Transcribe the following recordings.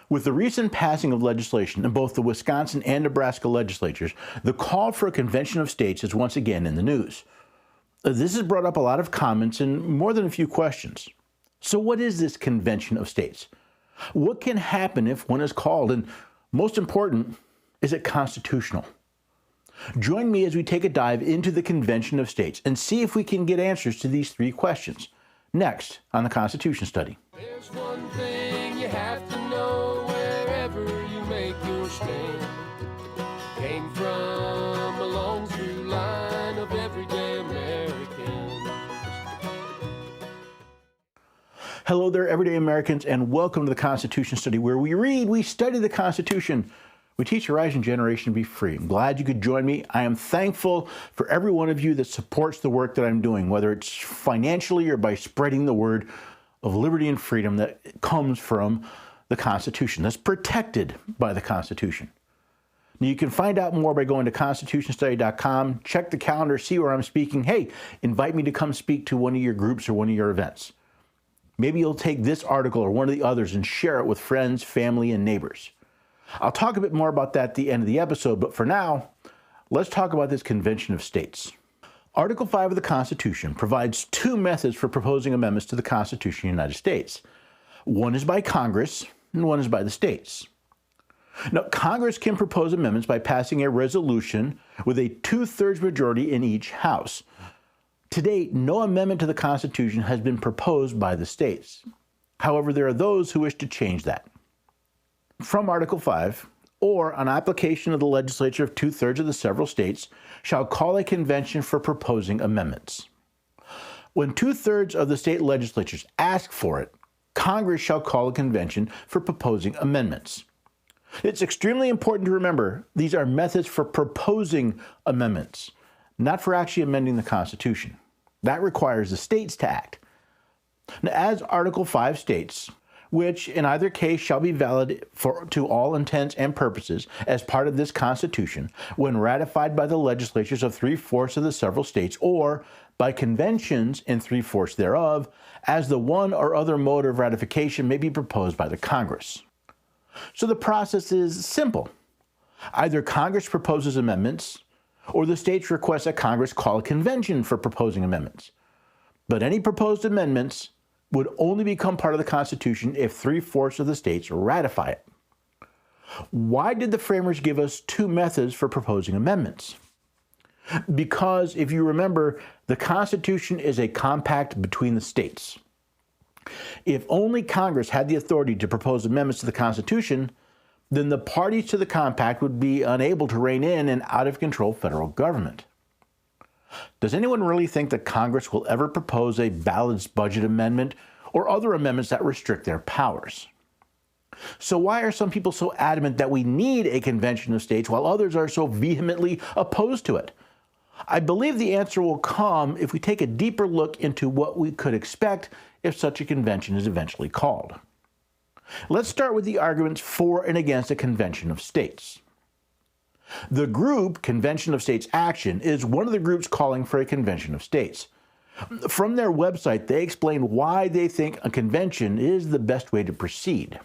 With the recent passing of legislation in both the Wisconsin and Nebraska legislatures, the call for a convention of states is once again in the news. This has brought up a lot of comments and more than a few questions. So what is this convention of states? What can happen if one is called? And most important, is it constitutional? Join me as we take a dive into the Convention of States and see if we can get answers to these three questions. Next on the Constitution Study. There's one thing you have to know wherever you make your stand. Came from a long through line of everyday Americans. Hello there, everyday Americans, and welcome to the Constitution Study, where we read, we study the Constitution. We teach a rising generation to be free. I'm glad you could join me. I am thankful for every one of you that supports the work that I'm doing, whether it's financially or by spreading the word of liberty and freedom that comes from the Constitution, that's protected by the Constitution. Now, you can find out more by going to constitutionstudy.com, check the calendar, see where I'm speaking. Hey, invite me to come speak to one of your groups or one of your events. Maybe you'll take this article or one of the others and share it with friends, family, and neighbors. I'll talk a bit more about that at the end of the episode, but for now, let's talk about this Convention of States. Article 5 of the Constitution provides two methods for proposing amendments to the Constitution of the United States. One is by Congress, and one is by the states. Now, Congress can propose amendments by passing a resolution with a two-thirds majority in each house. To date, no amendment to the Constitution has been proposed by the states. However, there are those who wish to change that. From Article 5, or on application of the legislature of two-thirds of the several states, shall call a convention for proposing amendments. When two-thirds of the state legislatures ask for it, Congress shall call a convention for proposing amendments. It's extremely important to remember these are methods for proposing amendments, not for actually amending the Constitution. That requires the states to act. Now, as Article 5 states, which in either case shall be valid to all intents and purposes as part of this Constitution when ratified by the legislatures of three-fourths of the several states or by conventions in three-fourths thereof, as the one or other mode of ratification may be proposed by the Congress. So the process is simple. Either Congress proposes amendments, or the states request that Congress call a convention for proposing amendments. But any proposed amendments would only become part of the Constitution if three-fourths of the states ratify it. Why did the framers give us two methods for proposing amendments? Because, if you remember, the Constitution is a compact between the states. If only Congress had the authority to propose amendments to the Constitution, then the parties to the compact would be unable to rein in an out-of-control federal government. Does anyone really think that Congress will ever propose a balanced budget amendment or other amendments that restrict their powers? So why are some people so adamant that we need a convention of states while others are so vehemently opposed to it? I believe the answer will come if we take a deeper look into what we could expect if such a convention is eventually called. Let's start with the arguments for and against a convention of states. The group Convention of States Action is one of the groups calling for a convention of states. From their website, they explain why they think a convention is the best way to proceed.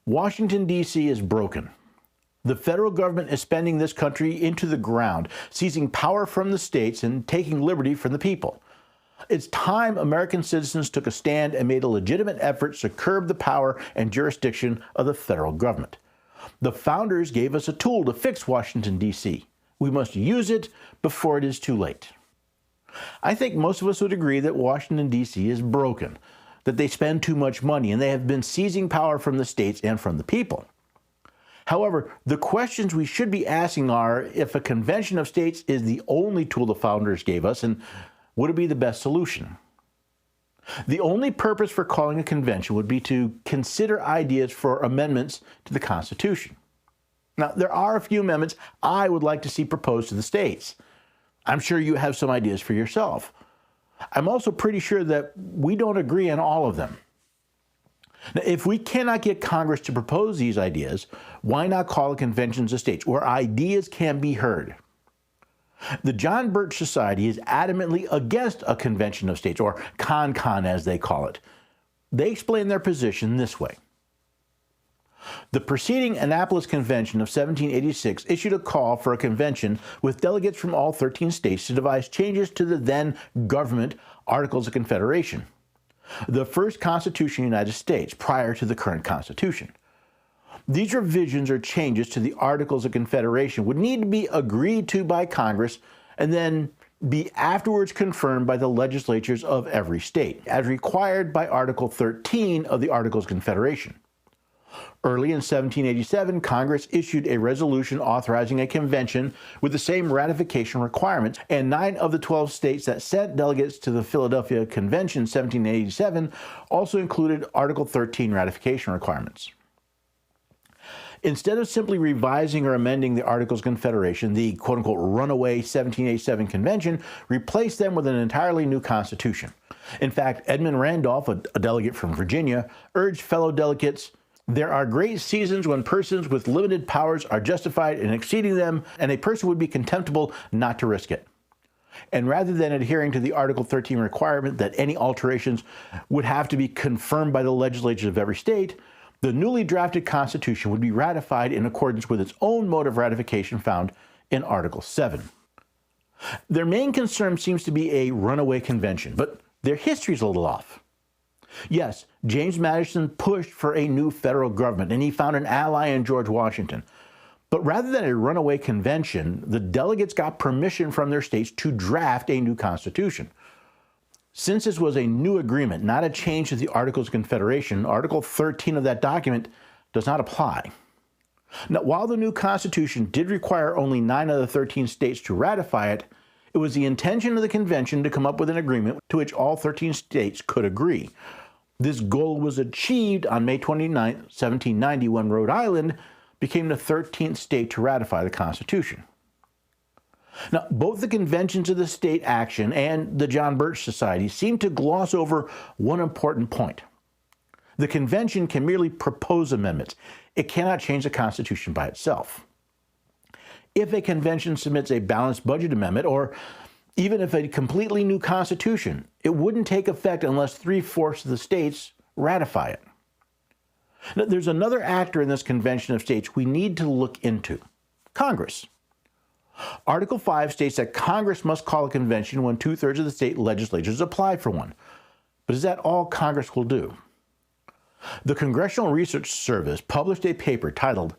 Washington, D.C. is broken. The federal government is spending this country into the ground, seizing power from the states and taking liberty from the people. It's time American citizens took a stand and made a legitimate effort to curb the power and jurisdiction of the federal government. The founders gave us a tool to fix Washington, D.C. We must use it before it is too late. I think most of us would agree that Washington, D.C. is broken, that they spend too much money, and they have been seizing power from the states and from the people. However, the questions we should be asking are if a convention of states is the only tool the founders gave us, and would it be the best solution? The only purpose for calling a convention would be to consider ideas for amendments to the Constitution. Now, there are a few amendments I would like to see proposed to the states. I'm sure you have some ideas for yourself. I'm also pretty sure that we don't agree on all of them. Now, if we cannot get Congress to propose these ideas, why not call a convention of states where ideas can be heard? The John Birch Society is adamantly against a convention of states, or CON as they call it. They explain their position this way. The preceding Annapolis Convention of 1786 issued a call for a convention with delegates from all 13 states to devise changes to the then government Articles of Confederation, the first Constitution of the United States prior to the current Constitution. These revisions or changes to the Articles of Confederation would need to be agreed to by Congress and then be afterwards confirmed by the legislatures of every state, as required by Article 13 of the Articles of Confederation. Early in 1787, Congress issued a resolution authorizing a convention with the same ratification requirements, and 9 of the 12 states that sent delegates to the Philadelphia Convention in 1787 also included Article 13 ratification requirements. Instead of simply revising or amending the Articles of Confederation, the quote-unquote runaway 1787 convention replaced them with an entirely new constitution. In fact, Edmund Randolph, a delegate from Virginia, urged fellow delegates, "There are great seasons when persons with limited powers are justified in exceeding them, and a person would be contemptible not to risk it." And rather than adhering to the Article 13 requirement that any alterations would have to be confirmed by the legislatures of every state, the newly drafted Constitution would be ratified in accordance with its own mode of ratification found in Article 7. Their main concern seems to be a runaway convention, but their history is a little off. Yes, James Madison pushed for a new federal government, and he found an ally in George Washington. But rather than a runaway convention, the delegates got permission from their states to draft a new constitution. Since this was a new agreement, not a change to the Articles of Confederation, Article 13 of that document does not apply. Now, while the new Constitution did require only 9 of the 13 states to ratify it, it was the intention of the convention to come up with an agreement to which all 13 states could agree. This goal was achieved on May 29, 1790, when Rhode Island became the 13th state to ratify the Constitution. Now, both the Conventions of the State Action and the John Birch Society seem to gloss over one important point. The convention can merely propose amendments. It cannot change the Constitution by itself. If a convention submits a balanced budget amendment, or even if a completely new constitution, it wouldn't take effect unless 3/4 of the states ratify it. Now, there's another actor in this convention of states we need to look into: Congress. Article 5 states that Congress must call a convention when 2/3 of the state legislatures apply for one. But is that all Congress will do? The Congressional Research Service published a paper titled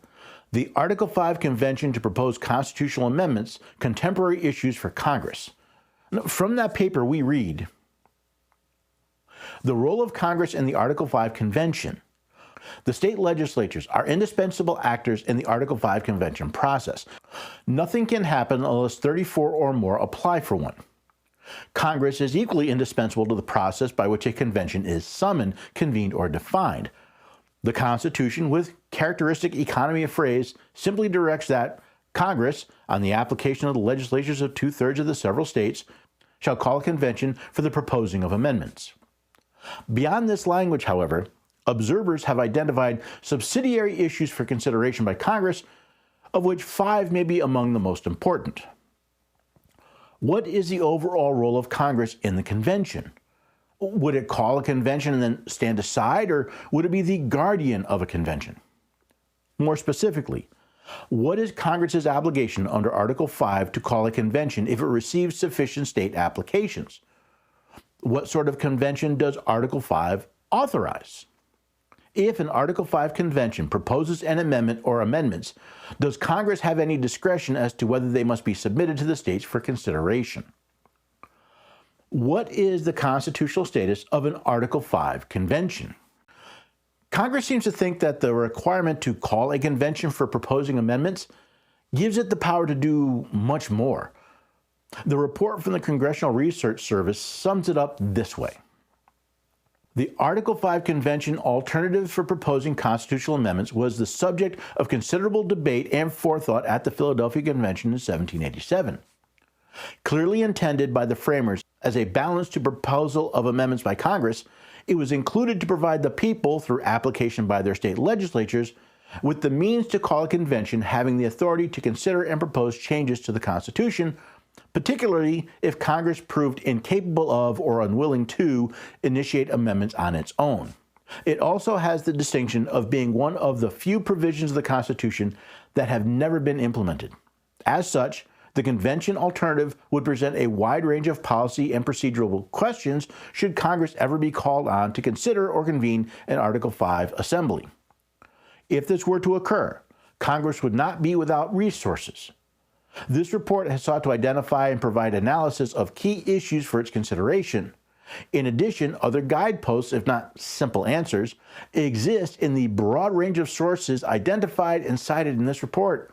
"The Article 5 Convention to Propose Constitutional Amendments, Contemporary Issues for Congress." From that paper, we read, "The role of Congress in the Article 5 Convention. The state legislatures are indispensable actors in the Article 5 Convention process. Nothing can happen unless 34 or more apply for one. Congress is equally indispensable to the process by which a convention is summoned, convened, or defined. The Constitution, with characteristic economy of phrase, simply directs that Congress, on the application of the legislatures of 2/3 of the several states, shall call a convention for the proposing of amendments." Beyond this language, however, observers have identified subsidiary issues for consideration by Congress, of which 5 may be among the most important. What is the overall role of Congress in the convention? Would it call a convention and then stand aside, or would it be the guardian of a convention? More specifically, what is Congress's obligation under Article 5 to call a convention if it receives sufficient state applications? What sort of convention does Article 5 authorize? If an Article 5 convention proposes an amendment or amendments, does Congress have any discretion as to whether they must be submitted to the states for consideration? What is the constitutional status of an Article 5 convention? Congress seems to think that the requirement to call a convention for proposing amendments gives it the power to do much more. The report from the Congressional Research Service sums it up this way. The Article 5 Convention alternative for proposing constitutional amendments was the subject of considerable debate and forethought at the Philadelphia Convention in 1787. Clearly intended by the framers as a balance to proposal of amendments by Congress, it was included to provide the people, through application by their state legislatures, with the means to call a convention having the authority to consider and propose changes to the Constitution, particularly if Congress proved incapable of or unwilling to initiate amendments on its own. It also has the distinction of being one of the few provisions of the Constitution that have never been implemented. As such, the convention alternative would present a wide range of policy and procedural questions should Congress ever be called on to consider or convene an Article 5 assembly. If this were to occur, Congress would not be without resources. This report has sought to identify and provide analysis of key issues for its consideration. In addition, other guideposts, if not simple answers, exist in the broad range of sources identified and cited in this report.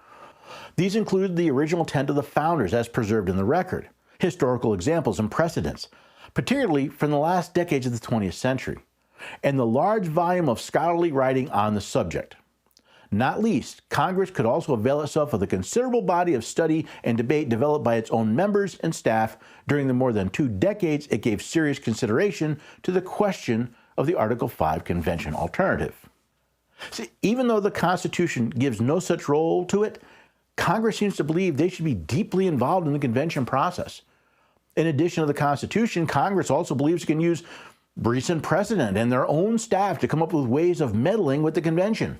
These include the original intent of the founders as preserved in the record, historical examples and precedents, particularly from the last decades of the 20th century, and the large volume of scholarly writing on the subject. Not least, Congress could also avail itself of the considerable body of study and debate developed by its own members and staff during the more than 2 decades it gave serious consideration to the question of the Article 5 convention alternative. See, even though the Constitution gives no such role to it, Congress seems to believe they should be deeply involved in the convention process. In addition to the Constitution, Congress also believes it can use recent precedent and their own staff to come up with ways of meddling with the convention.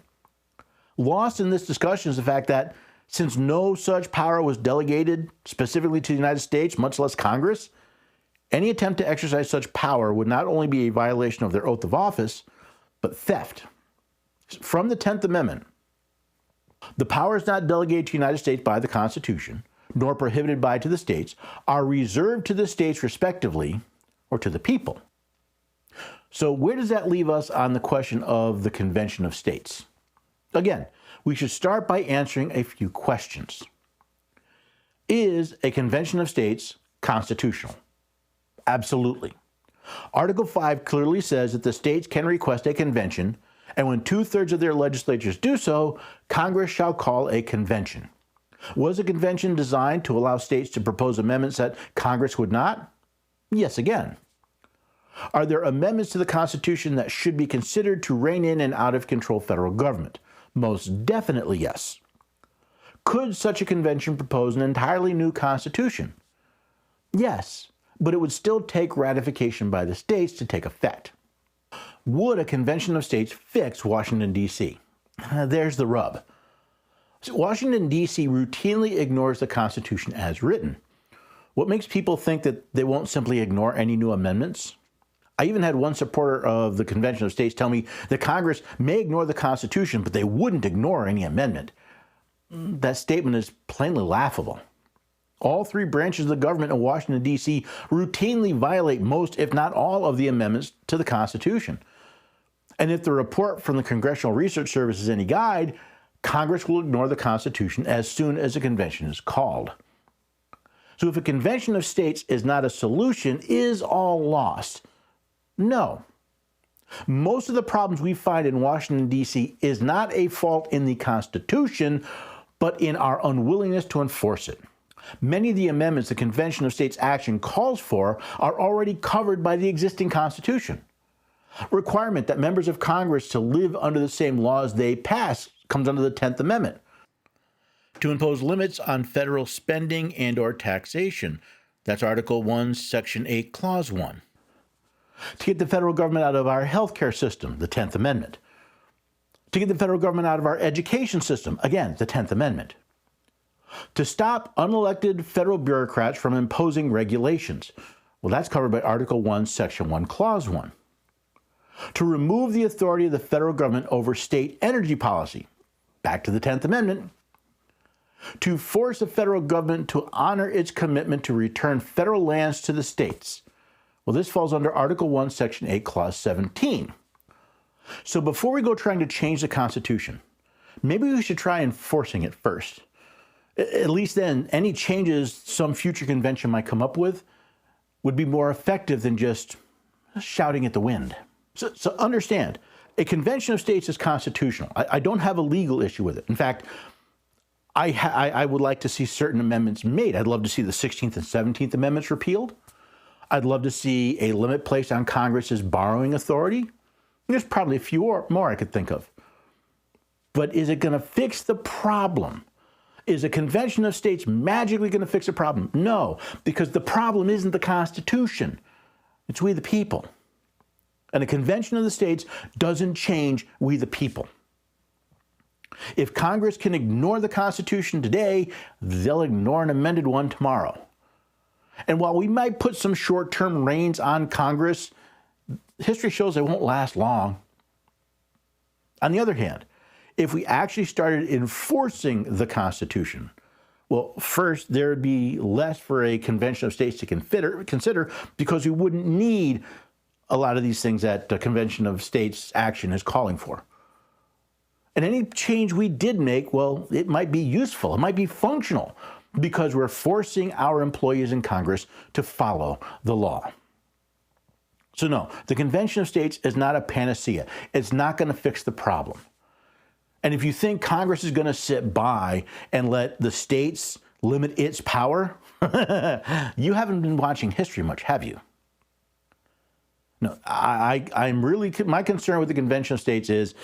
Lost in this discussion is the fact that since no such power was delegated specifically to the United States, much less Congress, any attempt to exercise such power would not only be a violation of their oath of office, but theft. From the 10th Amendment, the powers not delegated to the United States by the Constitution, nor prohibited by to the states, are reserved to the states respectively, or to the people. So where does that leave us on the question of the Convention of States? Again, we should start by answering a few questions. Is a Convention of States constitutional? Absolutely. Article 5 clearly says that the states can request a convention, and when 2/3 of their legislatures do so, Congress shall call a convention. Was a convention designed to allow states to propose amendments that Congress would not? Yes, again. Are there amendments to the Constitution that should be considered to rein in an out-of-control federal government? Most definitely yes. Could such a convention propose an entirely new constitution? Yes, but it would still take ratification by the states to take effect. Would a convention of states fix Washington, D.C.? There's the rub. Washington, D.C. routinely ignores the Constitution as written. What makes people think that they won't simply ignore any new amendments? I even had one supporter of the Convention of States tell me that Congress may ignore the Constitution, but they wouldn't ignore any amendment. That statement is plainly laughable. All 3 branches of the government in Washington, D.C. routinely violate most, if not all, of the amendments to the Constitution. And if the report from the Congressional Research Service is any guide, Congress will ignore the Constitution as soon as a convention is called. So if a convention of states is not a solution, is all lost? No. Most of the problems we find in Washington, D.C. is not a fault in the Constitution, but in our unwillingness to enforce it. Many of the amendments the Convention of States Action calls for are already covered by the existing Constitution. Requirement that members of Congress to live under the same laws they pass comes under the 10th Amendment. To impose limits on federal spending and or taxation, that's Article 1, Section 8, Clause 1. To get the federal government out of our healthcare system, the 10th Amendment. To get the federal government out of our education system, again, the 10th Amendment. To stop unelected federal bureaucrats from imposing regulations, well, that's covered by Article 1, Section 1, Clause 1. To remove the authority of the federal government over state energy policy, back to the 10th Amendment. To force the federal government to honor its commitment to return federal lands to the states. Well, this falls under Article 1, Section 8, Clause 17. So before we go trying to change the Constitution, maybe we should try enforcing it first. At least then, any changes some future convention might come up with would be more effective than just shouting at the wind. So understand, a convention of states is constitutional. I don't have a legal issue with it. In fact, I would like to see certain amendments made. I'd love to see the 16th and 17th Amendments repealed. I'd love to see a limit placed on Congress's borrowing authority. There's probably a few more I could think of. But is it going to fix the problem? Is a convention of states magically going to fix a problem? No, because the problem isn't the Constitution. It's we the people. And the Convention of the States doesn't change we the people. If Congress can ignore the Constitution today, they'll ignore an amended one tomorrow. And while we might put some short-term reins on Congress, history shows they won't last long. On the other hand, if we actually started enforcing the Constitution, well, first, there would be less for a Convention of States to consider because we wouldn't need a lot of these things that the Convention of States action is calling for. And any change we did make, well, it might be useful, it might be functional, because we're forcing our employees in Congress to follow the law. So no, the Convention of States is not a panacea. It's not going to fix the problem. And if you think Congress is going to sit by and let the states limit its power, you haven't been watching history much, have you? No, I'm really, my concern with the Convention of States is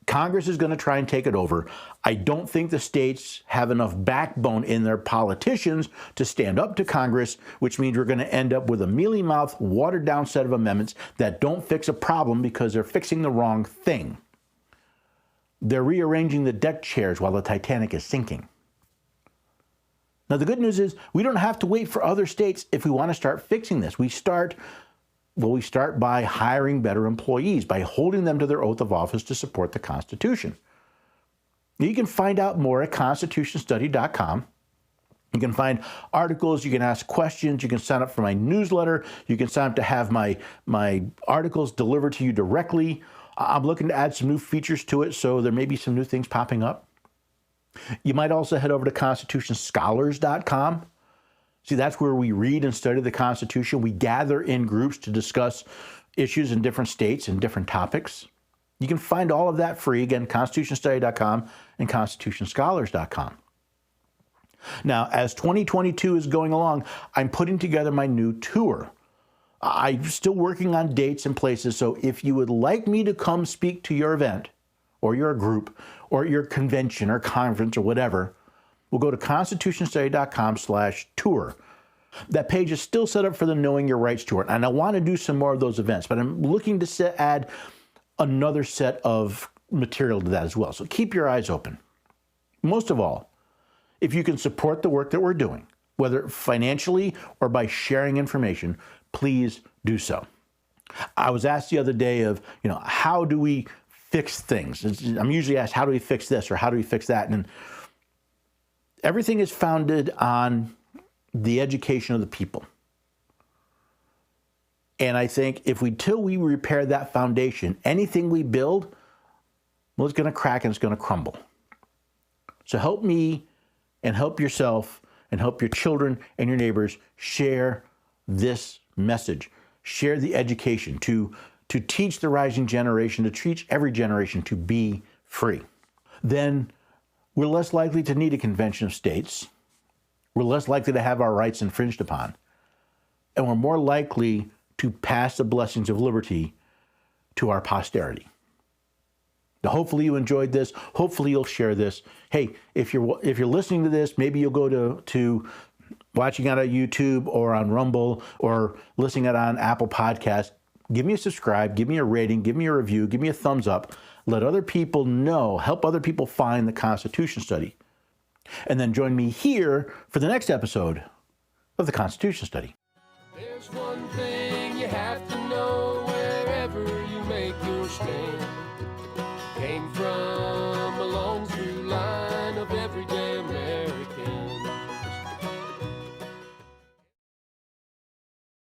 Congress is going to try and take it over. I don't think the states have enough backbone in their politicians to stand up to Congress, which means we're going to end up with a mealy-mouthed, watered-down set of amendments that don't fix a problem because they're fixing the wrong thing. They're rearranging the deck chairs while the Titanic is sinking. Now, the good news is we don't have to wait for other states if we want to start fixing this. We start by hiring better employees, by holding them to their oath of office to support the Constitution. You can find out more at constitutionstudy.com. You can find articles, you can ask questions, you can sign up for my newsletter, you can sign up to have my articles delivered to you directly. I'm looking to add some new features to it, so there may be some new things popping up. You might also head over to constitutionscholars.com. See, that's where we read and study the Constitution. We gather in groups to discuss issues in different states and different topics. You can find all of that free, again, constitutionstudy.com and constitutionscholars.com. Now, as 2022 is going along, I'm putting together my new tour. I'm still working on dates and places, so if you would like me to come speak to your event, or your group, or your convention or conference or whatever, we'll go to constitutionstudy.com/tour. That page is still set up for the Knowing Your Rights tour, and I want to do some more of those events, but I'm looking to add another set of material to that as well. So keep your eyes open. Most of all, if you can support the work that we're doing, whether financially or by sharing information, please do so. I was asked the other day how do we fix things? I'm usually asked, how do we fix this or how do we fix that? And everything is founded on the education of the people. And I think till we repair that foundation, anything we build, well, it's going to crack and it's going to crumble. So help me and help yourself and help your children and your neighbors share this message. Share the education to teach the rising generation, to teach every generation to be free. Then we're less likely to need a convention of states. We're less likely to have our rights infringed upon. And we're more likely to pass the blessings of liberty to our posterity. Now, hopefully you enjoyed this. Hopefully you'll share this. Hey, if you're listening to this, maybe you'll go to watching it on YouTube or on Rumble or listening it on Apple Podcasts. Give me a subscribe, give me a rating, give me a review, give me a thumbs up. Let other people know, help other people find the Constitution Study. And then join me here for the next episode of the Constitution Study. There's one thing you have to